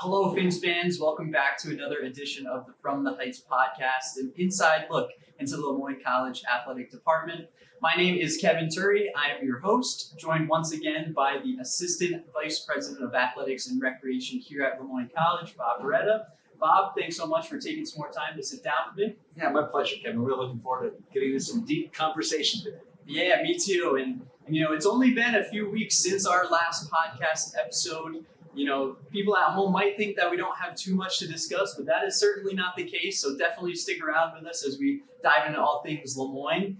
Hello, Fins fans. Welcome back to another edition of the From the Heights podcast, an inside look into the Moyne College Athletic Department. My name is Kevin Turry. I am your host, joined once again by the Assistant Vice President of Athletics and Recreation here at Moyne College, Bob Beretta. Bob, thanks so much for taking some more time to sit down with me. Yeah, my pleasure, Kevin. We're really looking forward to getting into some deep conversation today. Yeah, me too. And it's only been a few weeks since our last podcast episode. People at home might think that we don't have too much to discuss, but that is certainly not the case. So definitely stick around with us as we dive into all things Lemoyne.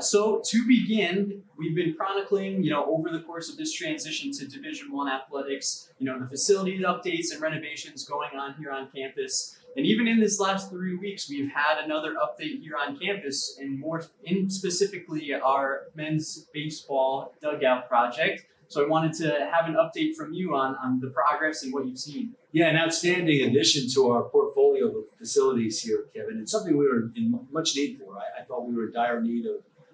So to begin, we've been chronicling, over the course of this transition to Division I athletics, the facility updates and renovations going on here on campus. And even in this last 3 weeks, we've had another update here on campus, and specifically our men's baseball dugout project. So I wanted to have an update from you on the progress and what you've seen. Yeah, an outstanding addition to our portfolio of facilities here, Kevin. It's something we were in much need for. I thought we were in dire need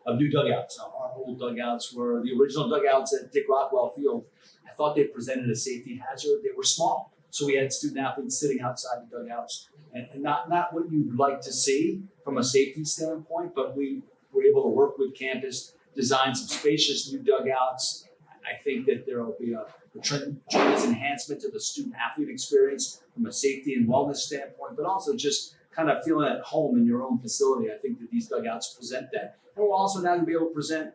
of new dugouts. Our old dugouts were the original dugouts at Dick Rockwell Field. I thought they presented a safety hazard. They were small, so we had student athletes sitting outside the dugouts. And not what you'd like to see from a safety standpoint, but we were able to work with campus, design some spacious new dugouts. I think that there will be a tremendous enhancement to the student-athlete experience from a safety and wellness standpoint, but also just kind of feeling at home in your own facility. I think that these dugouts present that. And we're also now going to be able to present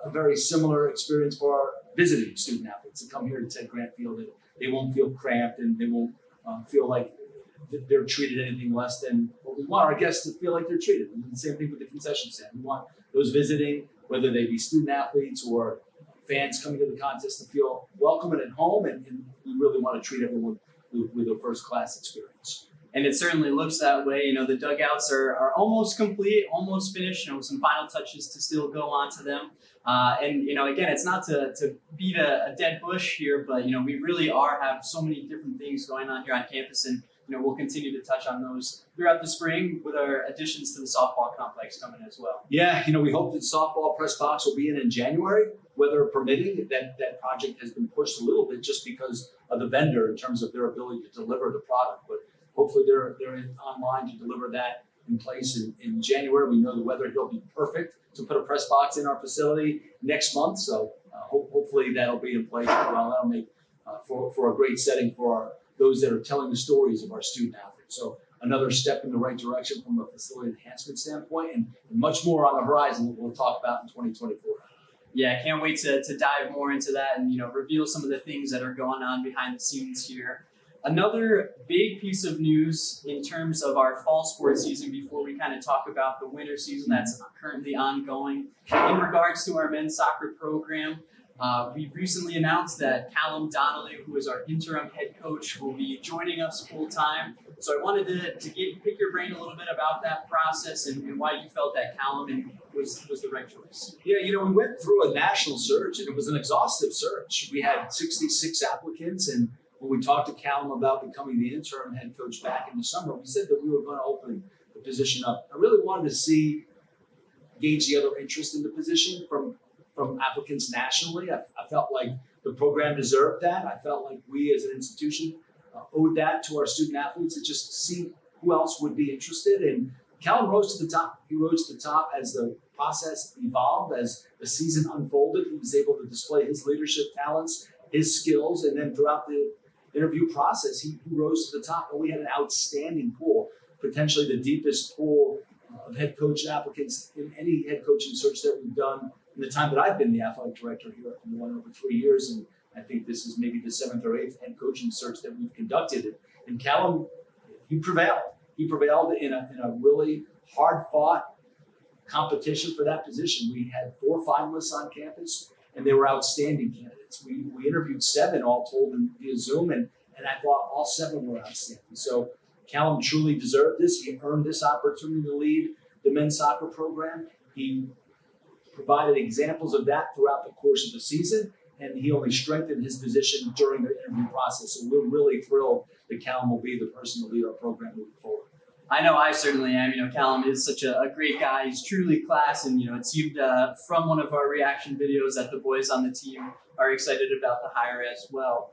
a very similar experience for our visiting student-athletes that come here to Ted Grant Field. They won't feel cramped and they won't feel like they're treated anything less than what we want our guests to feel like they're treated. And the same thing with the concession stand. We want those visiting, whether they be student-athletes or fans coming to the contest, to feel welcome and at home, and we really want to treat everyone with a first-class experience. And it certainly looks that way. The dugouts are almost complete, almost finished, some final touches to still go on to them. Again, it's not to beat a dead bush here, but, we really have so many different things going on here on campus, and we'll continue to touch on those throughout the spring with our additions to the softball complex coming as well. Yeah, we hope that softball press box will be in January, weather permitting. That project has been pushed a little bit just because of the vendor in terms of their ability to deliver the product. But hopefully they're online to deliver that in place in January. We know the weather will be perfect to put a press box in our facility next month. So hopefully that'll be in place as well. That'll make for a great setting for those that are telling the stories of our student athletes. So another step in the right direction from a facility enhancement standpoint, and much more on the horizon that we'll talk about in 2024. Yeah, I can't wait to dive more into that and, reveal some of the things that are going on behind the scenes here. Another big piece of news in terms of our fall sports season before we kind of talk about the winter season that's currently ongoing. In regards to our men's soccer program, we recently announced that Callum Donnelly, who is our interim head coach, will be joining us full-time. So I wanted to pick your brain a little bit about that process and why you felt that Callum was the right choice. Yeah, we went through a national search, and it was an exhaustive search. We had 66 applicants, and when we talked to Callum about becoming the interim head coach back in the summer, we said that we were going to open the position up. I really wanted to gauge the other interest in the position from applicants nationally. I felt like the program deserved that. I felt like we as an institution owed that to our student athletes to just see who else would be interested. And Callum rose to the top. He rose to the top as the process evolved, as the season unfolded. He was able to display his leadership talents, his skills, and then throughout the interview process, he rose to the top. And we had an outstanding pool, potentially the deepest pool of head coach applicants in any head coaching search that we've done in the time that I've been the athletic director here at Moyne over 3 years. And I think this is maybe the 7th or 8th head coaching search that we've conducted. And Callum, he prevailed. He prevailed in a really hard-fought competition for that position. We had 4 finalists on campus, and they were outstanding candidates. We interviewed 7 all told via Zoom, and I thought all 7 were outstanding. So Callum truly deserved this. He earned this opportunity to lead the men's soccer program. He provided examples of that throughout the course of the season, and he only strengthened his position during the interview process. So we're really thrilled that Callum will be the person to lead our program moving forward. I know I certainly am. Callum is such a great guy. He's truly class, and it seemed from one of our reaction videos that the boys on the team are excited about the hire as well.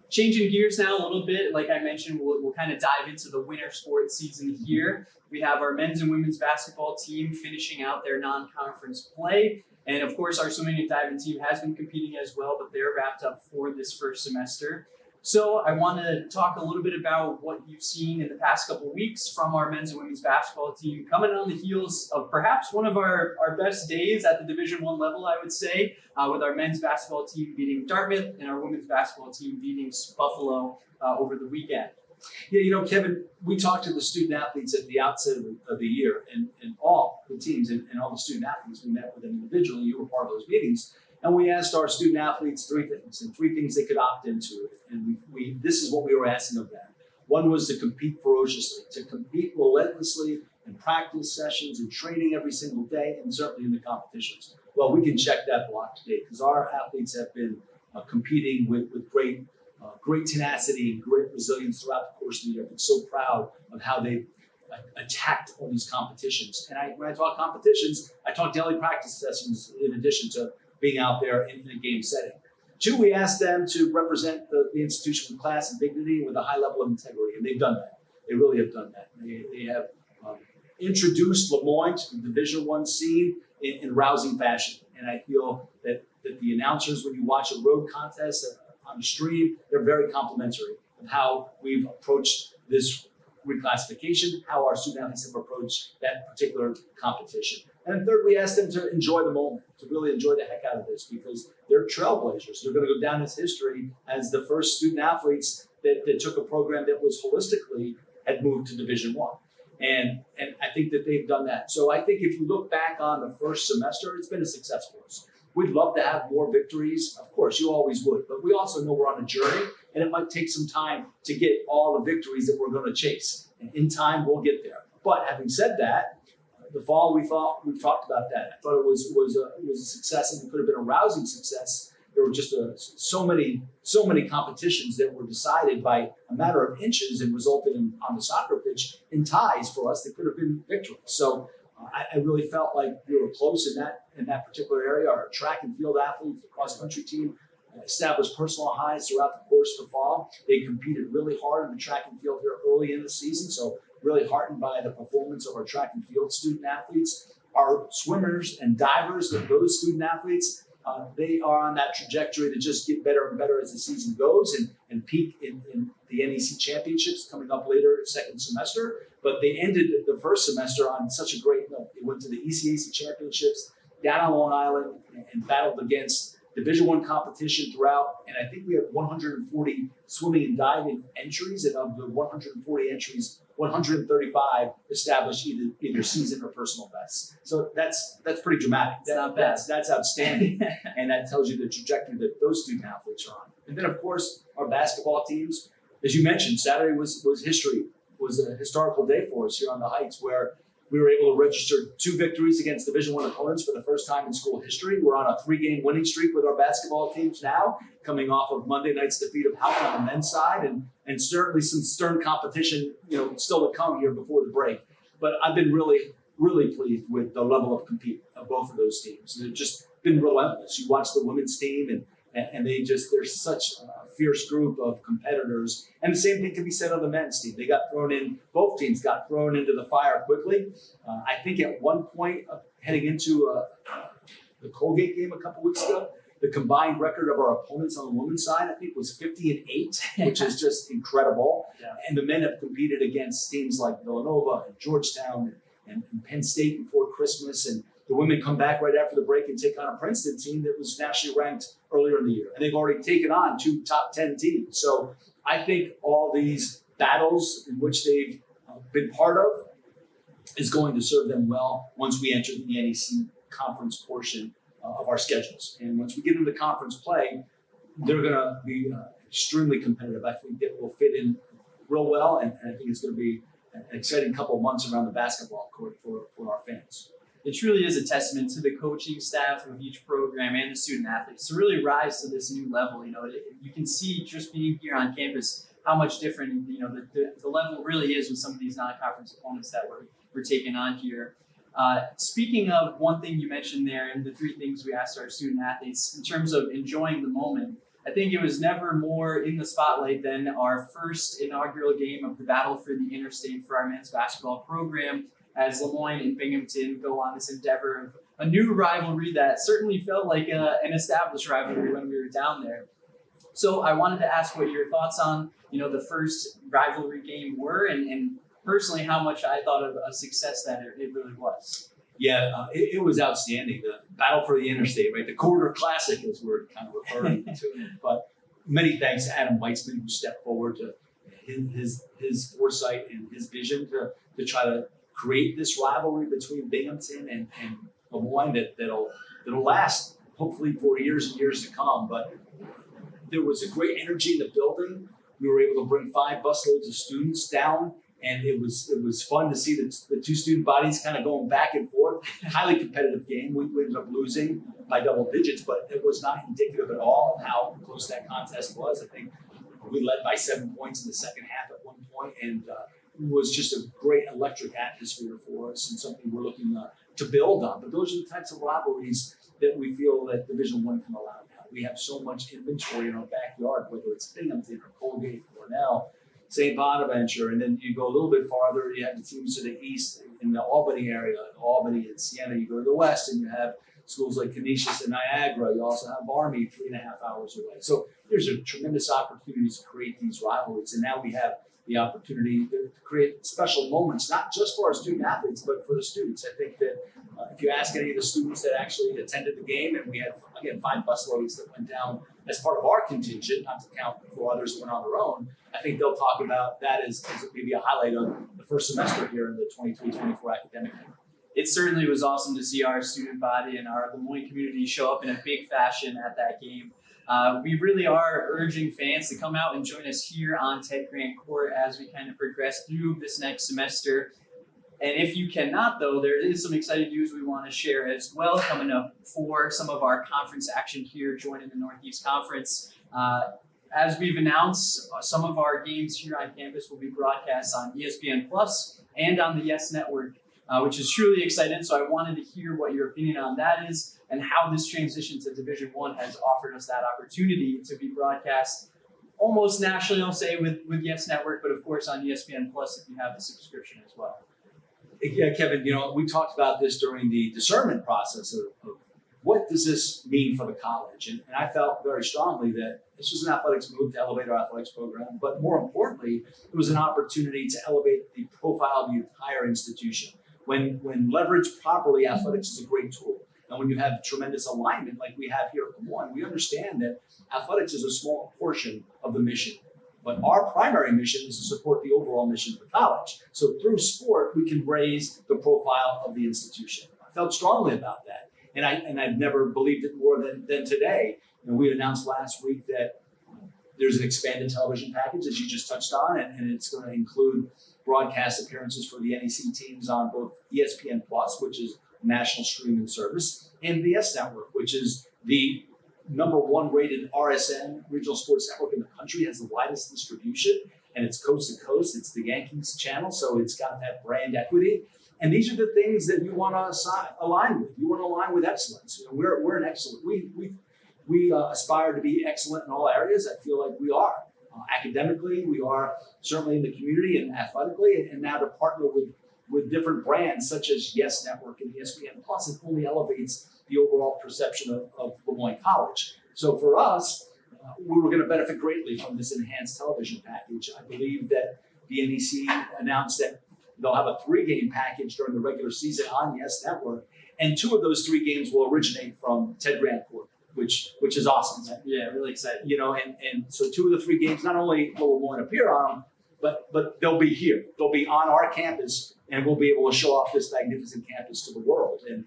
Changing gears now a little bit, like I mentioned, we'll kind of dive into the winter sports season here. We have our men's and women's basketball team finishing out their non-conference play. And of course, our swimming and diving team has been competing as well, but they're wrapped up for this first semester. So I want to talk a little bit about what you've seen in the past couple of weeks from our men's and women's basketball team, coming on the heels of perhaps one of our best days at the Division I level, I would say, with our men's basketball team beating Dartmouth and our women's basketball team beating Buffalo over the weekend. Yeah, Kevin, we talked to the student athletes at the outset of the year, and all the teams and all the student athletes, we met with them individually. You were part of those meetings. And we asked our student athletes three things they could opt into. And this is what we were asking of them. One was to compete ferociously, to compete relentlessly in practice sessions and training every single day, and certainly in the competitions. Well, we can check that block today because our athletes have been competing with great tenacity and great resilience throughout the course of the year. I've been so proud of how they've attacked all these competitions. And when I talk competitions, I talk daily practice sessions in addition to being out there in a game setting. Two, we asked them to represent the institution with class and dignity with a high level of integrity, and they've done that. They really have done that. They have introduced Moyne to the Division I scene in rousing fashion. And I feel that the announcers, when you watch a road contest on the stream, they're very complimentary of how we've approached this reclassification, how our student athletes have approached that particular competition. And third, we asked them to enjoy the moment, to really enjoy the heck out of this because they're trailblazers. They're going to go down as history as the first student athletes that took a program that was holistically had moved to Division I. And I think that they've done that. So I think if you look back on the first semester, it's been a success for us. We'd love to have more victories. Of course, you always would. But we also know we're on a journey, and it might take some time to get all the victories that we're going to chase. And in time, we'll get there. But having said that, the fall, we've talked about that. I thought it was a success, and it could have been a rousing success. There were just so many competitions that were decided by a matter of inches and resulted in, on the soccer pitch, in ties for us that could have been victories. So I really felt like we were close in that particular area. Our track and field athletes, the cross country team, established personal highs throughout the course of the fall. They competed really hard in the track and field here early in the season. So really heartened by the performance of our track and field student athletes. Our swimmers and divers, those student athletes, they are on that trajectory to just get better and better as the season goes and peak in the NEC championships coming up later second semester. But they ended the first semester on such a great note. They went to the ECAC championships down on Long Island and battled against Division I competition throughout. And I think we had 140 swimming and diving entries. And of the 140 entries, 135 established either season or personal bests. So that's pretty dramatic. That's outstanding. And that tells you the trajectory that those student athletes are on. And then, of course, our basketball teams, as you mentioned, Saturday was a historical day for us here on the Heights where we were able to register 2 victories against Division I opponents for the first time in school history. We're on a 3-game winning streak with our basketball teams now, coming off of Monday night's defeat of Houghton on the men's side, and certainly some stern competition, still to come here before the break. But I've been really, really pleased with the level of compete of both of those teams. They've just been relentless. You watch the women's team and they're such a fierce group of competitors. And the same thing can be said on the men's team. Both teams got thrown into the fire quickly. I think at one point, heading into the Colgate game a couple weeks ago, the combined record of our opponents on the women's side, I think, was 50-8, which is just incredible. Yeah. And the men have competed against teams like Villanova and Georgetown and Penn State before Christmas. And the women come back right after the break and take on a Princeton team that was nationally ranked earlier in the year. And they've already taken on 2 top 10 teams. So I think all these battles in which they've been part of is going to serve them well once we enter the NEC conference portion of our schedules. And once we get into conference play, they're going to be extremely competitive. I think it will fit in real well, and I think it's going to be an exciting couple of months around the basketball court for our fans. It truly is a testament to the coaching staff of each program and the student athletes to really rise to this new level. You can see just being here on campus how much different the level really is with some of these non-conference opponents that we're taking on here. Speaking of one thing you mentioned there, and the 3 things we asked our student athletes in terms of enjoying the moment, I think it was never more in the spotlight than our first inaugural game of the Battle for the Interstate for our men's basketball program, as Lemoyne and Binghamton go on this endeavor of a new rivalry that certainly felt like an established rivalry when we were down there. So I wanted to ask what your thoughts on, the first rivalry game were, and personally how much I thought of a success that it really was. Yeah, it was outstanding. The Battle for the Interstate, right? The Corridor Classic, as we're kind of referring to it. But many thanks to Adam Weitzman, who stepped forward to his foresight and his vision to try to create this rivalry between Binghamton and Moyne that'll last hopefully for years and years to come. But there was a great energy in the building. We were able to bring 5 busloads of students down. And it was fun to see the two student bodies kind of going back and forth. Highly competitive game. We ended up losing by double digits, but it was not indicative at all of how close that contest was. I think we led by 7 points in the second half at one point, and it was just a great electric atmosphere for us and something we're looking to build on. But those are the types of rivalries that we feel that Division I can allow now. We have so much inventory in our backyard, whether it's Binghamton or Colgate, Cornell, St. Bonaventure, and then you go a little bit farther, you have the teams to the east in the Albany area, Albany and Siena. You go to the west and you have schools like Canisius and Niagara. You also have Army 3.5 hours away. So there's a tremendous opportunity to create these rivalries. And now we have the opportunity to create special moments, not just for our student athletes, but for the students. I think that if you ask any of the students that actually attended the game, and we had, again, 5 busloads that went down as part of our contingent, not to count for others who went on their own, I think they'll talk about that as maybe a highlight of the first semester here in the 23-24 academic year. It certainly was awesome to see our student body and our Lemoyne community show up in a big fashion at that game. We really are urging fans to come out and join us here on Ted Grant Court as we kind of progress through this next semester. And if you cannot, though, there is some exciting news we want to share as well coming up for some of our conference action here joining the Northeast Conference. As we've announced, some of our games here on campus will be broadcast on ESPN Plus and on the Yes Network, which is truly exciting. So I wanted to hear what your opinion on that is and how this transition to Division I has offered us that opportunity to be broadcast almost nationally, I'll say, with Yes Network, but of course on ESPN Plus if you have a subscription as well. Yeah, Kevin, we talked about this during the discernment process of what does this mean for the college? And I felt very strongly that this was an athletics move to elevate our athletics program, but more importantly, it was an opportunity to elevate the profile of the entire institution. When leveraged properly, athletics is a great tool. And when you have tremendous alignment like we have here at Moyne, we understand that athletics is a small portion of the mission. But our primary mission is to support the overall mission of the college. So through sport, we can raise the profile of the institution. I felt strongly about that. And I've never believed it more than today. We announced last week that there's an expanded television package, as you just touched on, and it's going to include broadcast appearances for the NEC teams on both ESPN Plus, which is national streaming service, and the Yes Network, which is the #1 rated RSN regional sports network in the country, has the widest distribution, and it's coast to coast. It's the Yankees channel, so it's got that brand equity. And these are the things that you want to align with. You want to align with excellence. We're an excellent. We aspire to be excellent in all areas. I feel like we are. Academically, we are certainly in the community and athletically, and now to partner with different brands such as Yes Network and ESPN Plus, it only elevates the overall perception of Moyne College. So for us, we were going to benefit greatly from this enhanced television package. I believe that the NEC announced that they'll have a 3-game package during the regular season on Yes Network, and 2 of those 3 games will originate from Ted Grant Court, which is awesome. Yeah, really exciting. And so 2 of the 3 games, not only will Moyne appear on them, but they'll be here. They'll be on our campus, and we'll be able to show off this magnificent campus to the world. And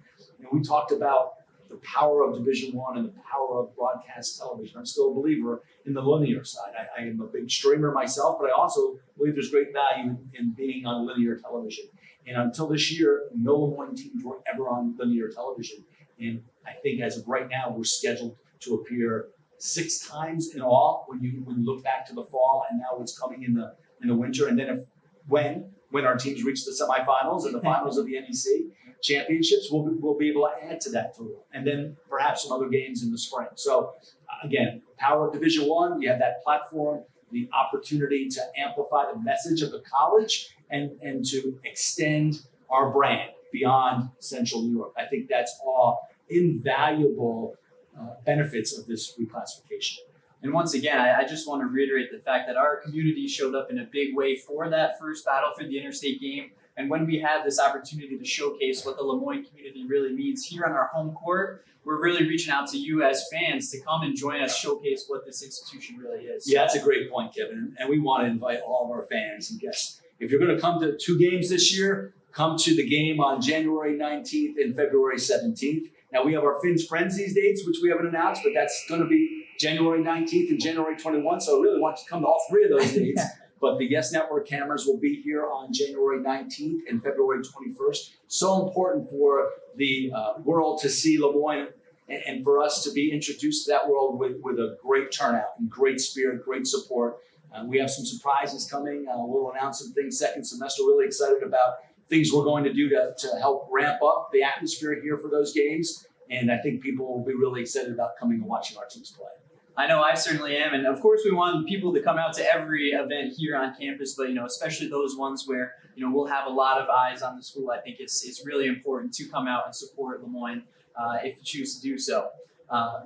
we talked about the power of Division I and the power of broadcast television. I'm still a believer in the linear side. I am a big streamer myself, but I also believe there's great value in being on linear television. And until this year, no Moyne teams were ever on linear television. And I think as of right now, we're scheduled to appear 6 times in all when you look back to the fall, and now it's coming in the winter. And then when our teams reach the semifinals and the finals of the NEC, championships, we'll be able to add to that total. And then perhaps some other games in the spring. So again, power of Division I, you have that platform, the opportunity to amplify the message of the college and to extend our brand beyond Central New York. I think that's all invaluable benefits of this reclassification. And once again, I just want to reiterate the fact that our community showed up in a big way for that first battle for the interstate game. And when we had this opportunity to showcase what the Lemoyne community really means here on our home court, we're really reaching out to you as fans to come and join us, showcase what this institution really is. Yeah, that's a great point, Kevin. And we want to invite all of our fans and guests. If you're going to come to 2 games this year, come to the game on January 19th and February 17th. Now, we have our Fins Frenzies dates, which we haven't announced, but that's going to be January 19th and January 21st. So I really want you to come to all 3 of those dates. But the Yes Network cameras will be here on January 19th and February 21st. So important for the world to see Lemoyne and for us to be introduced to that world with a great turnout and great spirit, great support. We have some surprises coming. We'll announce some things second semester. Really excited about things we're going to do to help ramp up the atmosphere here for those games. And I think people will be really excited about coming and watching our teams play. I know I certainly am. And of course, we want people to come out to every event here on campus, but, especially those ones where, we'll have a lot of eyes on the school. I think it's really important to come out and support Lemoyne if you choose to do so.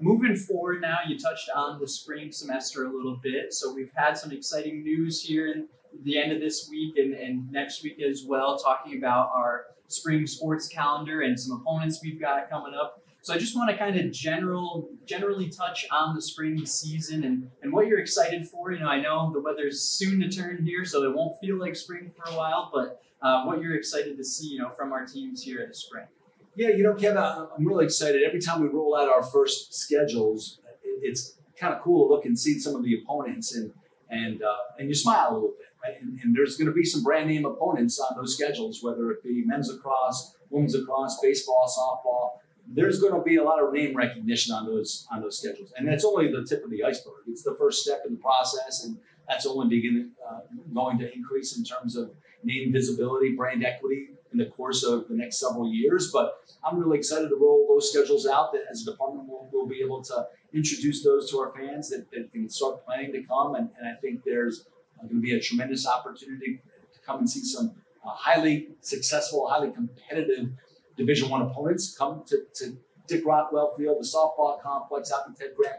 Moving forward now, you touched on the spring semester a little bit. So we've had some exciting news here in the end of this week and next week as well, talking about our spring sports calendar and some opponents we've got coming up. So I just want to kind of generally touch on the spring season and what you're excited for. I know the weather's soon to turn here, so it won't feel like spring for a while, but what you're excited to see, from our teams here this spring. Yeah, Kevin, I'm really excited. Every time we roll out our first schedules, it's kind of cool to look and see some of the opponents and you smile a little bit, right? And there's going to be some brand name opponents on those schedules, whether it be men's lacrosse, women's lacrosse, baseball, softball. There's going to be a lot of name recognition on those schedules, and that's only the tip of the iceberg. It's the first step in the process, and that's only going to increase in terms of name visibility, brand equity in the course of the next several years. But I'm really excited to roll those schedules out. That as a department, we'll be able to introduce those to our fans that can start planning to come, and I think there's going to be a tremendous opportunity to come and see some highly successful, highly competitive Division I opponents come to Dick Rockwell Field, the softball complex, out in Ted Grant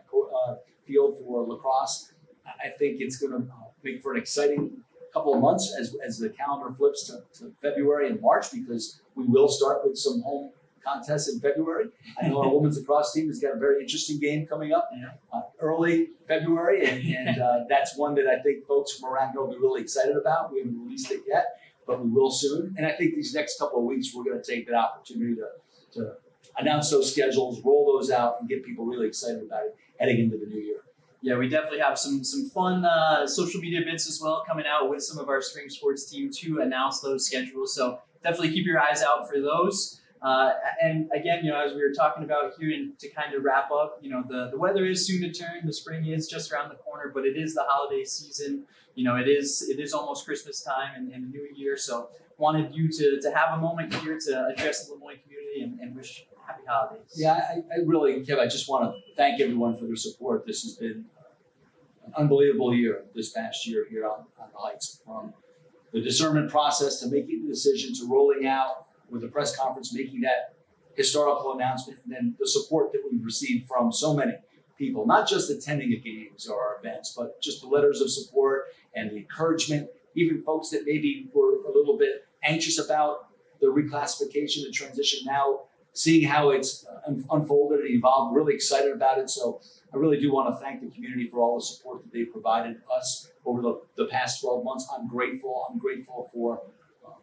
Field for lacrosse. I think it's going to make for an exciting couple of months as the calendar flips to February and March, because we will start with some home contests in February. I know our women's lacrosse team has got a very interesting game coming up early February, and that's one that I think folks from around here will be really excited about. We haven't released it yet, but we will soon. And I think these next couple of weeks, we're going to take that opportunity to announce those schedules, roll those out, and get people really excited about it heading into the new year. Yeah, we definitely have some fun social media bits as well coming out with some of our spring sports team to announce those schedules. So definitely keep your eyes out for those. And again, as we were talking about here, and to kind of wrap up, the weather is soon to turn. The spring is just around the corner, but it is the holiday season. It is almost Christmas time and the new year. So wanted you to have a moment here to address the Lemoyne community and wish happy holidays. Yeah, I really, Kev, I just want to thank everyone for their support. This has been an unbelievable year this past year here on the Heights. From the discernment process to making the decision to rolling out with the press conference, making that historical announcement, and then the support that we've received from so many people, not just attending the games or our events, but just the letters of support and the encouragement, even folks that maybe were a little bit anxious about the reclassification, the transition, now seeing how it's unfolded and evolved, really excited about it. So I really do want to thank the community for all the support that they've provided us over the past 12 months. I'm grateful. I'm grateful for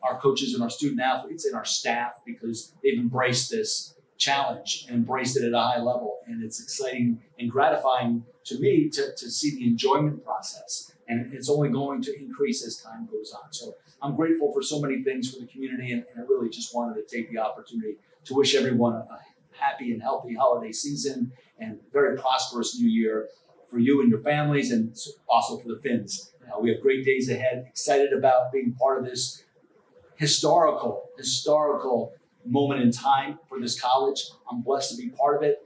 our coaches and our student athletes and our staff, because they've embraced this challenge and embraced it at a high level. And it's exciting and gratifying to me to see the enjoyment process. And it's only going to increase as time goes on. So I'm grateful for so many things for the community, and I really just wanted to take the opportunity to wish everyone a happy and healthy holiday season and very prosperous new year for you and your families, and also for the Finns. We have great days ahead, excited about being part of this historical moment in time for this college. I'm blessed to be part of it.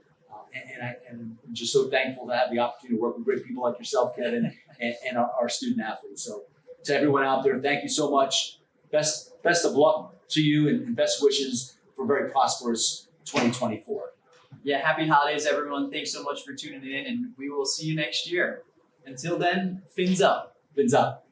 And I'm just so thankful to have the opportunity to work with great people like yourself, Kevin, and our student athletes. So to everyone out there, thank you so much. Best of luck to you and best wishes for a very prosperous 2024. Yeah, happy holidays, everyone. Thanks so much for tuning in, and we will see you next year. Until then, fins up. Fins up.